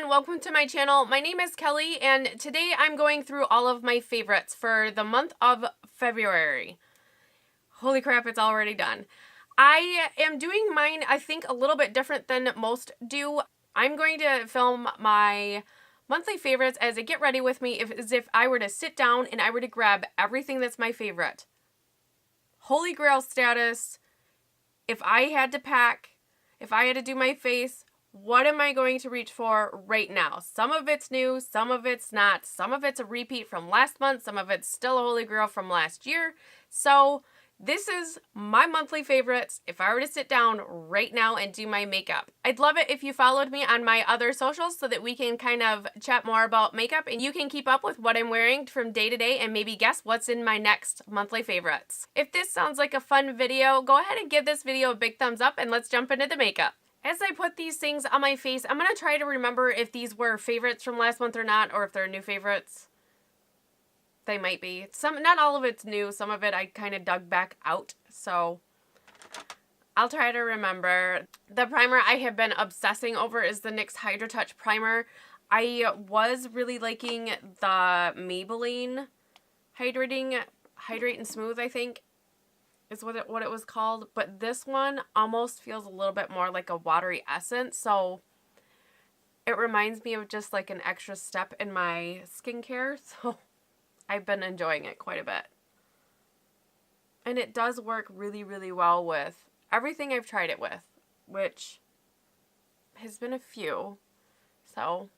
everyone, welcome to my channel. My name is Kelly and today I'm going through all of my favorites for the month of February. Holy crap, it's already done. I am doing mine, I think, a little bit different than most do. I'm going to film my monthly favorites as a get ready with me as if I were to sit down and I were to grab everything that's my favorite. Holy Grail status. If I had to pack, if I had to do my face, what am I going to reach for right now? Some of it's new, some of it's not. Some of it's a repeat from last month, some of it's still a Holy Grail from last year. So this is my monthly favorites if I were to sit down right now and do my makeup. I'd love it if you followed me on my other socials so that we can kind of chat more about makeup and you can keep up with what I'm wearing from day to day and maybe guess what's in my next monthly favorites. If this sounds like a fun video, go ahead and give this video a big thumbs up and let's jump into the makeup. As I put these things on my face, I'm going to try to remember if these were favorites from last month or not, or if they're new favorites. They might be. Not all of it's new. Some of it I kind of dug back out, so I'll try to remember. The primer I have been obsessing over is the NYX Hydratouch Primer. I was really liking the Maybelline Hydrate and Smooth, I think is what it was called, but this one almost feels a little bit more like a watery essence, so it reminds me of just like an extra step in my skincare, so I've been enjoying it quite a bit. And it does work really, really well with everything I've tried it with, which has been a few. So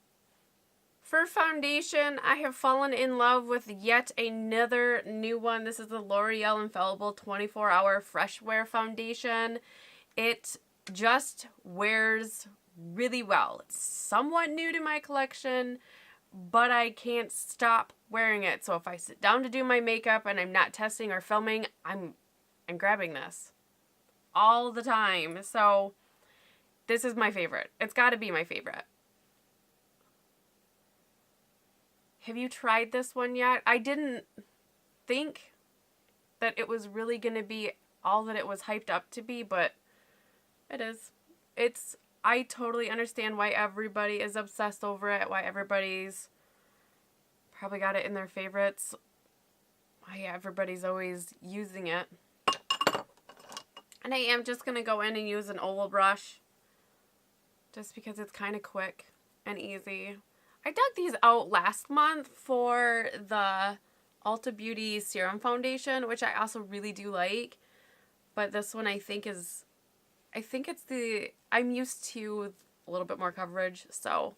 for foundation, I have fallen in love with yet another new one. This is the L'Oreal Infallible 24-Hour Fresh Wear Foundation. It just wears really well. It's somewhat new to my collection, but I can't stop wearing it. So if I sit down to do my makeup and I'm not testing or filming, I'm grabbing this all the time. So this is my favorite. It's got to be my favorite. Have you tried this one yet? I didn't think that it was really going to be all that it was hyped up to be, but it is. I totally understand why everybody is obsessed over it, why everybody's probably got it in their favorites, why everybody's always using it. And I am just going to go in and use an oval brush just because it's kind of quick and easy. I dug these out last month for the Ulta Beauty Serum Foundation, which I also really do like. But this one I'm used to a little bit more coverage, so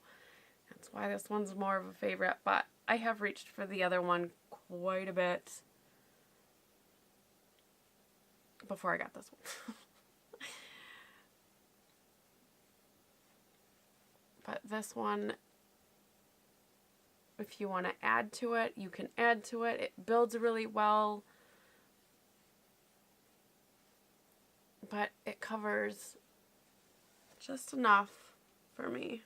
that's why this one's more of a favorite. But I have reached for the other one quite a bit before I got this one. But this one, if you want to add to it, you can add to it. It builds really well, but it covers just enough for me.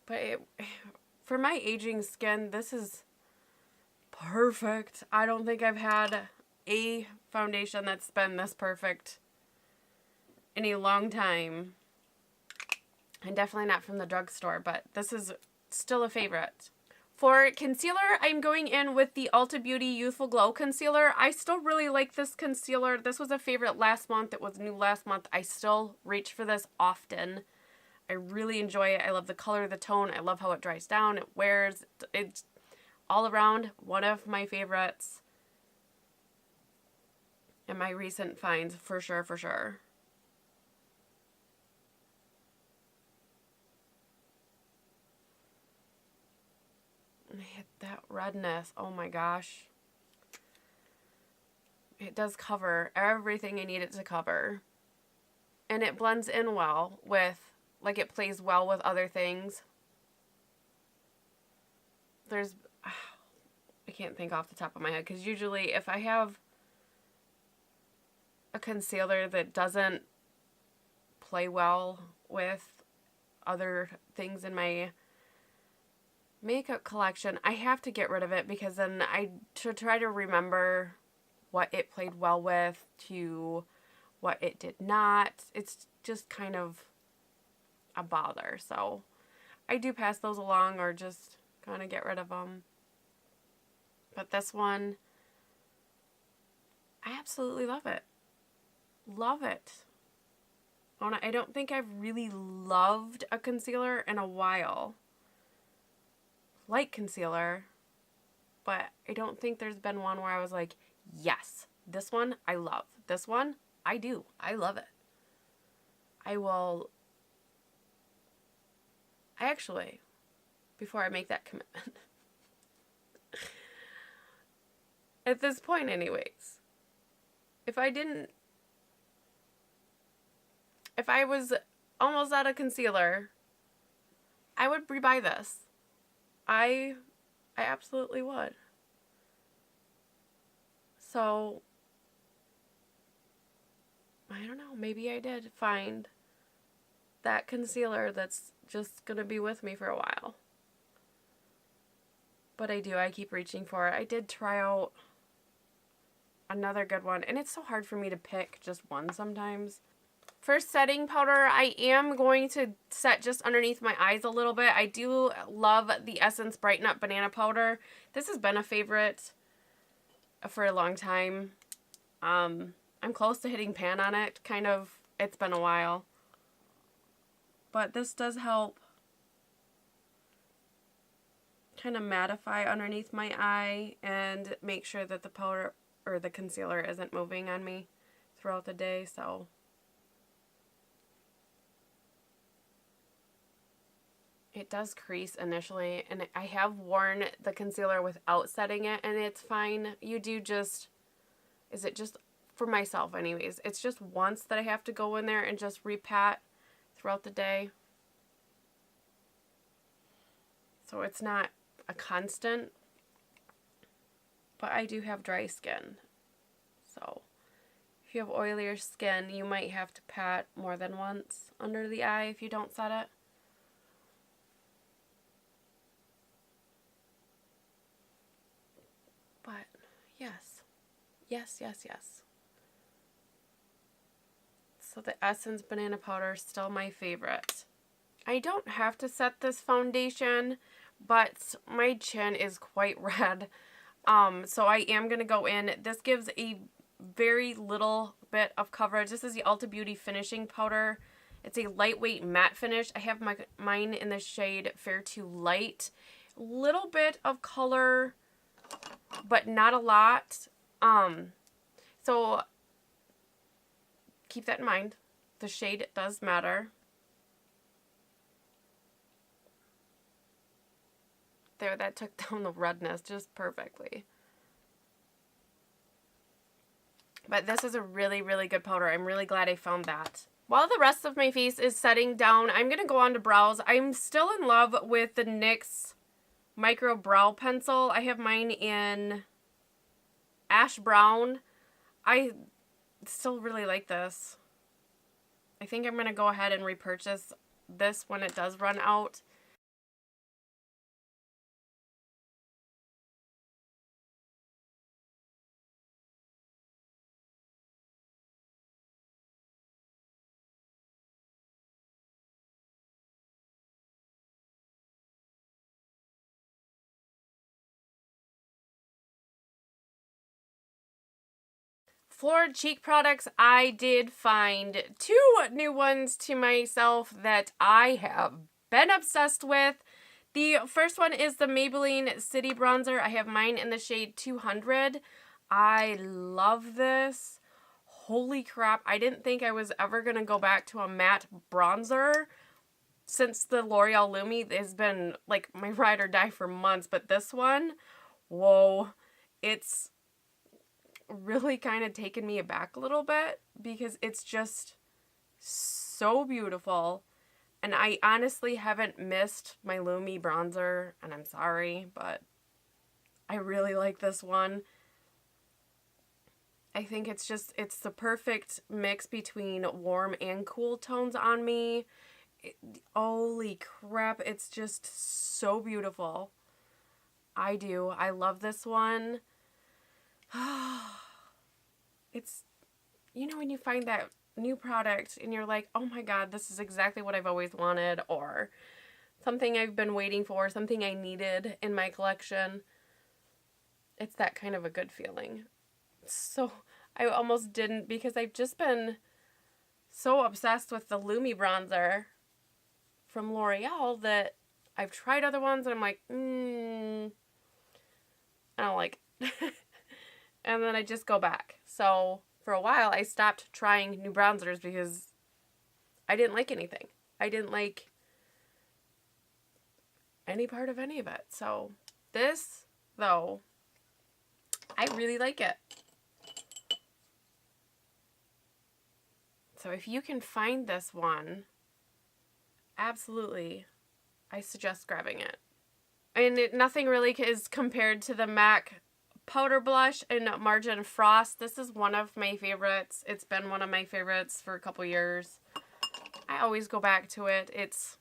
But for my aging skin, this is perfect. I don't think I've had a foundation that's been this perfect in a long time. And definitely not from the drugstore, but this is still a favorite. For concealer, I'm going in with the Ulta Beauty Youthful Glow Concealer. I still really like this concealer. This was a favorite last month. It was new last month. I still reach for this often. I really enjoy it. I love the color, the tone. I love how it dries down. It wears. It's all around one of my favorites. And my recent finds, for sure, for sure. And I hit that redness. Oh my gosh. It does cover everything I need it to cover. And it blends in well with, like, it plays well with other things. I can't think off the top of my head, because usually if I have a concealer that doesn't play well with other things in my makeup collection, I have to get rid of it, because then I should try to remember what it played well with to what it did not. It's just kind of a bother. So I do pass those along or just kind of get rid of them. But this one, I absolutely love it. Love it. I don't think I've really loved a concealer in a while. Like concealer, but I don't think there's been one where I was like, yes, this one I love. This one, I do. I love it. Actually, before I make that commitment, at this point anyways, if I was almost out of concealer, I would rebuy this. I absolutely would. So, I don't know, maybe I did find that concealer that's just going to be with me for a while. But I keep reaching for it. I did try out another good one, and it's so hard for me to pick just one sometimes. For setting powder, I am going to set just underneath my eyes a little bit. I do love the Essence Brighten Up Banana Powder. This has been a favorite for a long time. I'm close to hitting pan on it, kind of. It's been a while. But this does help kind of mattify underneath my eye and make sure that the powder or the concealer isn't moving on me throughout the day. So it does crease initially, and I have worn the concealer without setting it, and it's fine. Is it just for myself anyways? It's just once that I have to go in there and just repat throughout the day. So it's not a constant, but I do have dry skin. So if you have oilier skin, you might have to pat more than once under the eye if you don't set it. But yes. So the Essence Banana Powder is still my favorite. I don't have to set this foundation, but my chin is quite red. So I am going to go in. This gives a very little bit of coverage. This is the Ulta Beauty Finishing Powder. It's a lightweight matte finish. I have mine in the shade Fair to Light. Little bit of color, but not a lot. So keep that in mind. The shade does matter. There, that took down the redness just perfectly. But this is a really, really good powder. I'm really glad I found that. While the rest of my face is setting down, I'm going to go on to brows. I'm still in love with the NYX Micro Brow Pencil. I have mine in Ash Brown. I still really like this. I think I'm going to go ahead and repurchase this when it does run out. For cheek products, I did find 2 new ones to myself that I have been obsessed with. The first one is the Maybelline City Bronzer. I have mine in the shade 200. I love this. Holy crap, I didn't think I was ever going to go back to a matte bronzer since the L'Oreal Lumi has been like my ride or die for months. But this one, whoa, it's really kind of taken me aback a little bit because it's just so beautiful. And I honestly haven't missed my Lumi bronzer, and I'm sorry, but I really like this one. I think it's the perfect mix between warm and cool tones on me. Holy crap, it's just so beautiful. I love this one. it's, you know, when you find that new product and you're like, oh my God, this is exactly what I've always wanted, or something I've been waiting for, something I needed in my collection. It's that kind of a good feeling. So I almost didn't, because I've just been so obsessed with the Lumi bronzer from L'Oreal that I've tried other ones and I'm like, I don't like it. And then I just go back. So for a while I stopped trying new bronzers because I didn't like anything. I didn't like any part of any of it. So this, though, I really like it. So if you can find this one, absolutely, I suggest grabbing it. And nothing really is compared to the MAC Powder Blush in Margin Frost. This is one of my favorites. It's been one of my favorites for a couple years. I always go back to it. It's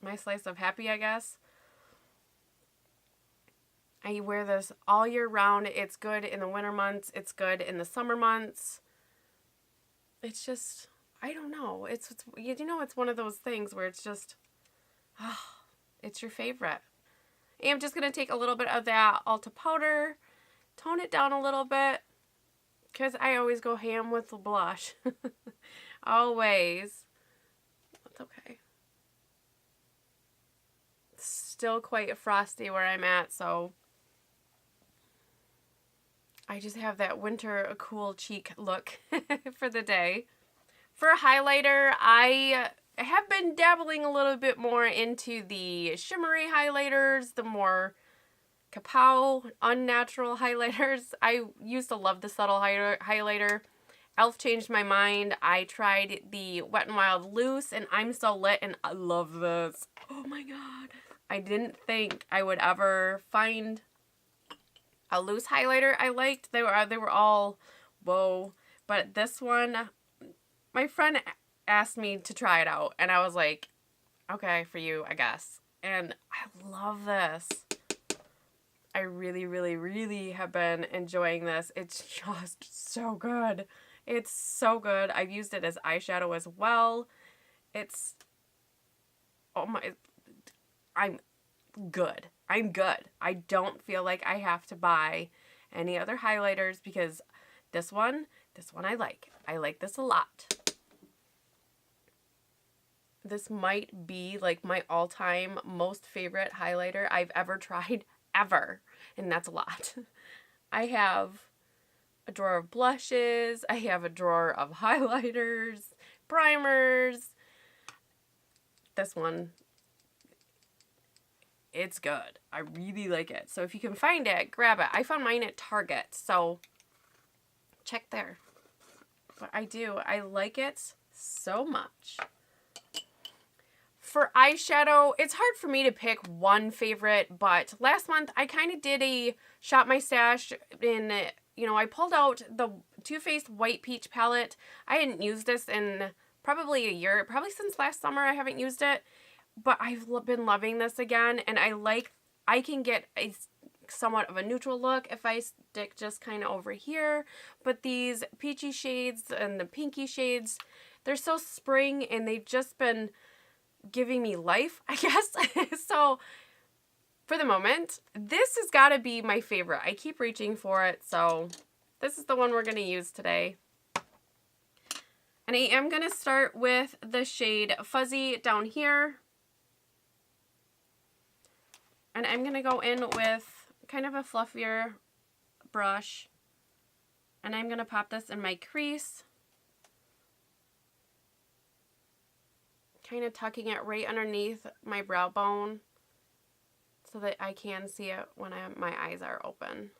my slice of happy, I guess. I wear this all year round. It's good in the winter months. It's good in the summer months. It's just, I don't know. It's you know, it's one of those things where it's just, it's your favorite. And I'm just going to take a little bit of that Ulta powder, tone it down a little bit, because I always go ham with the blush. Always. That's okay. Still quite frosty where I'm at, so I just have that winter cool cheek look for the day. For a highlighter, I have been dabbling a little bit more into the shimmery highlighters, the more kapow, unnatural highlighters. I used to love the subtle highlighter. e.l.f. changed my mind. I tried the Wet n Wild Loose, and I'm so lit, and I love this. Oh my God. I didn't think I would ever find a loose highlighter I liked. They were all whoa. But this one, my friend asked me to try it out, and I was like, okay, for you, I guess. And I love this. I really, really, really have been enjoying this. It's just so good. It's so good. I've used it as eyeshadow as well. It's, oh my, I'm good. I'm good. I don't feel like I have to buy any other highlighters because this one I like. I like this a lot. This might be like my all-time most favorite highlighter I've ever tried, ever. And that's a lot. I have a drawer of blushes. I have a drawer of highlighters, primers. This one, it's good. I really like it. So if you can find it, grab it. I found mine at Target, so check there. But I do. I like it so much. For eyeshadow, it's hard for me to pick one favorite, but last month I kind of did a shop my stash in, you know, I pulled out the Too Faced White Peach palette. I hadn't used this in probably a year, probably since last summer I haven't used it, but I've been loving this again, and I can get a somewhat of a neutral look if I stick just kind of over here, but these peachy shades and the pinky shades, they're so spring, and they've just been giving me life, I guess. So for the moment, this has got to be my favorite. I keep reaching for it, so this is the one we're going to use today. And I am going to start with the shade Fuzzy down here. And I'm going to go in with kind of a fluffier brush. And I'm going to pop this in my crease. Kind of tucking it right underneath my brow bone so that I can see it when my eyes are open.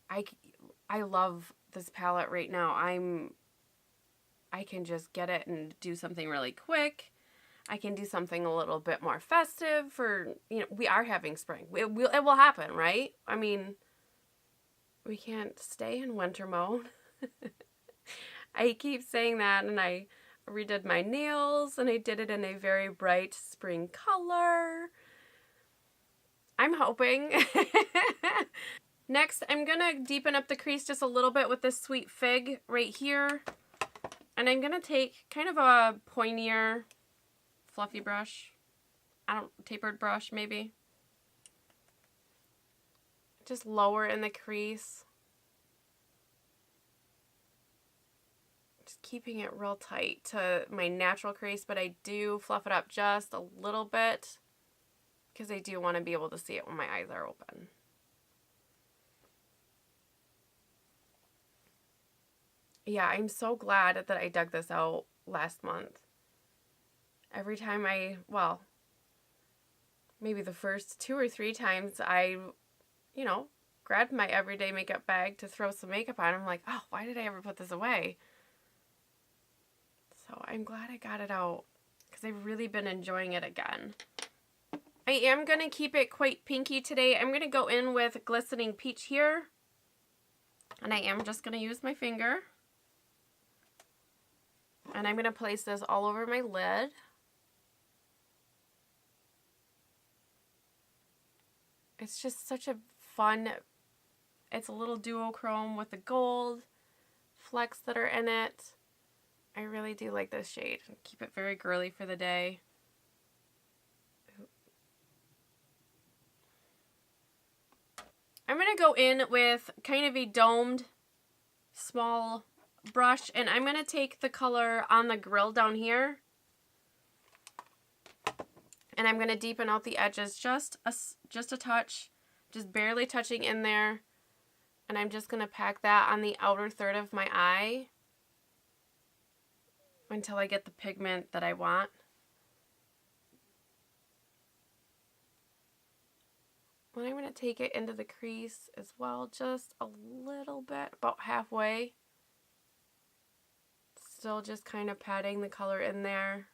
I love this palette right now. I can just get it and do something really quick. I can do something a little bit more festive for, you know, we are having spring. It will happen, right? I mean, we can't stay in winter mode. I keep saying that, and I redid my nails, and I did it in a very bright spring color. I'm hoping. Next, I'm going to deepen up the crease just a little bit with this Sweet Fig right here. And I'm going to take kind of a pointier, fluffy brush. Tapered brush maybe. Just lower in the crease. Just keeping it real tight to my natural crease, but I do fluff it up just a little bit because I do want to be able to see it when my eyes are open. Yeah, I'm so glad that I dug this out last month. Every time well, maybe the first 2 or 3 times I, grabbed my everyday makeup bag to throw some makeup on, I'm like, oh, why did I ever put this away? So I'm glad I got it out because I've really been enjoying it again. I am going to keep it quite pinky today. I'm going to go in with Glistening Peach here. And I am just going to use my finger. And I'm going to place this all over my lid. It's just such a fun, it's a little duochrome with the gold flecks that are in it. I really do like this shade. Keep it very girly for the day. I'm going to go in with kind of a domed small brush, and I'm going to take the color on the grill down here, and I'm going to deepen out the edges just a touch, just barely touching in there, and I'm just going to pack that on the outer third of my eye until I get the pigment that I want. And I'm going to take it into the crease as well, just a little bit, about halfway. Still just kind of patting the color in there.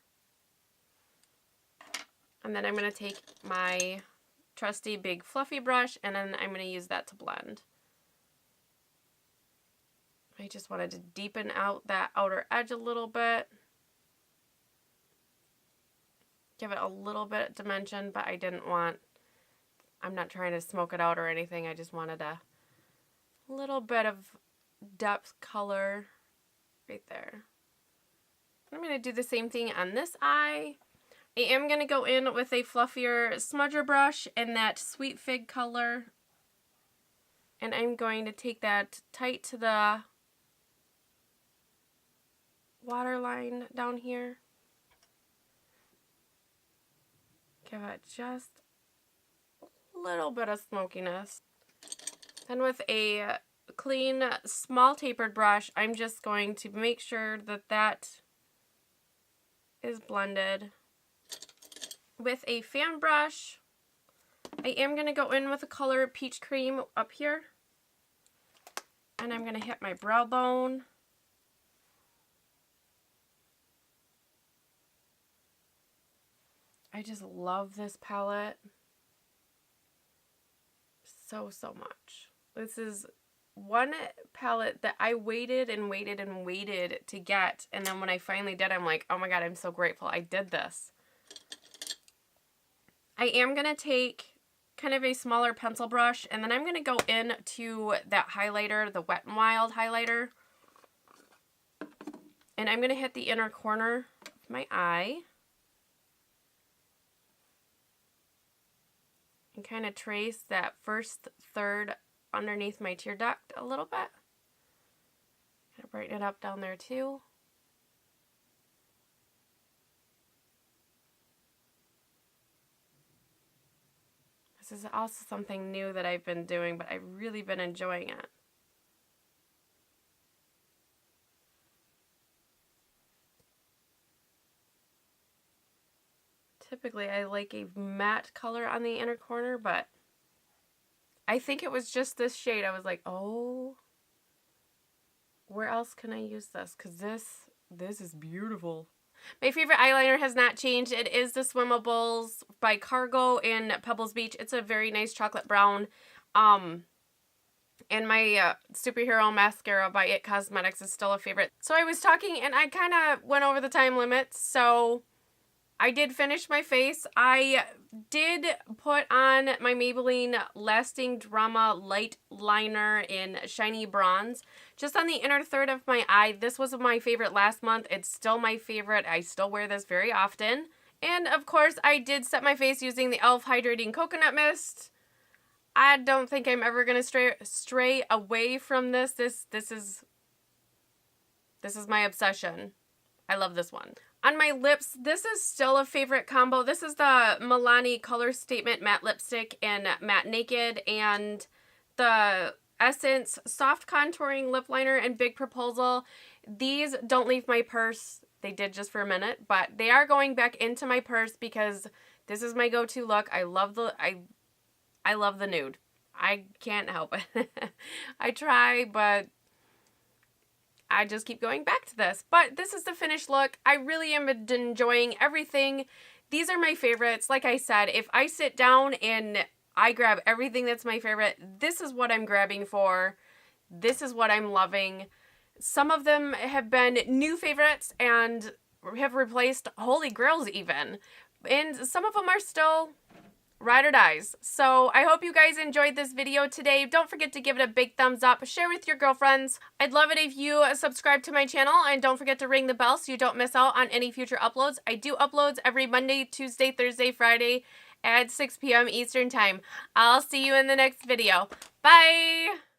And then I'm going to take my trusty big fluffy brush, and then I'm going to use that to blend. I just wanted to deepen out that outer edge a little bit. Give it a little bit of dimension, but I'm not trying to smoke it out or anything. I just wanted a little bit of depth color right there. I'm going to do the same thing on this eye. I am going to go in with a fluffier smudger brush in that Sweet Fig color. And I'm going to take that tight to the waterline down here. Give it just little bit of smokiness. Then with a clean, small tapered brush, I'm just going to make sure that that is blended. With a fan brush, I am going to go in with the color Peach Cream up here. And I'm going to hit my brow bone. I just love this palette so much. This is one palette that I waited and waited and waited to get, and then when I finally did, I'm like, oh my god, I'm so grateful I did this. I am going to take kind of a smaller pencil brush, and then I'm going to go into that highlighter, the Wet n Wild highlighter, and I'm going to hit the inner corner of my eye. And kind of trace that first third underneath my tear duct a little bit. Kind of brighten it up down there too. This is also something new that I've been doing, but I've really been enjoying it. Typically, I like a matte color on the inner corner, but I think it was just this shade. I was like, oh, where else can I use this? Because this is beautiful. My favorite eyeliner has not changed. It is the Swimmables by Cargo in Pebbles Beach. It's a very nice chocolate brown. And my Superhero Mascara by It Cosmetics is still a favorite. So I was talking, and I kind of went over the time limit, so I did finish my face. I did put on my Maybelline Lasting Drama Light Liner in Shiny Bronze, just on the inner third of my eye. This was my favorite last month. It's still my favorite. I still wear this very often. And of course, I did set my face using the e.l.f. Hydrating Coconut Mist. I don't think I'm ever going to stray away from this. This is my obsession. I love this one. On my lips, this is still a favorite combo. This is the Milani Color Statement Matte Lipstick in Matte Naked, and the Essence Soft Contouring Lip Liner in Big Proposal. These don't leave my purse. They did just for a minute, but they are going back into my purse because this is my go-to look. I love the nude. I can't help it. I try, but I just keep going back to this. But this is the finished look. I really am enjoying everything. These are my favorites. Like I said, if I sit down and I grab everything that's my favorite, this is what I'm grabbing for. This is what I'm loving. Some of them have been new favorites and have replaced holy grails even. And some of them are still ride or dies. So I hope you guys enjoyed this video today. Don't forget to give it a big thumbs up. Share with your girlfriends. I'd love it if you subscribe to my channel, and don't forget to ring the bell so you don't miss out on any future uploads. I do uploads every Monday, Tuesday, Thursday, Friday at 6 p.m. Eastern Time. I'll see you in the next video. Bye!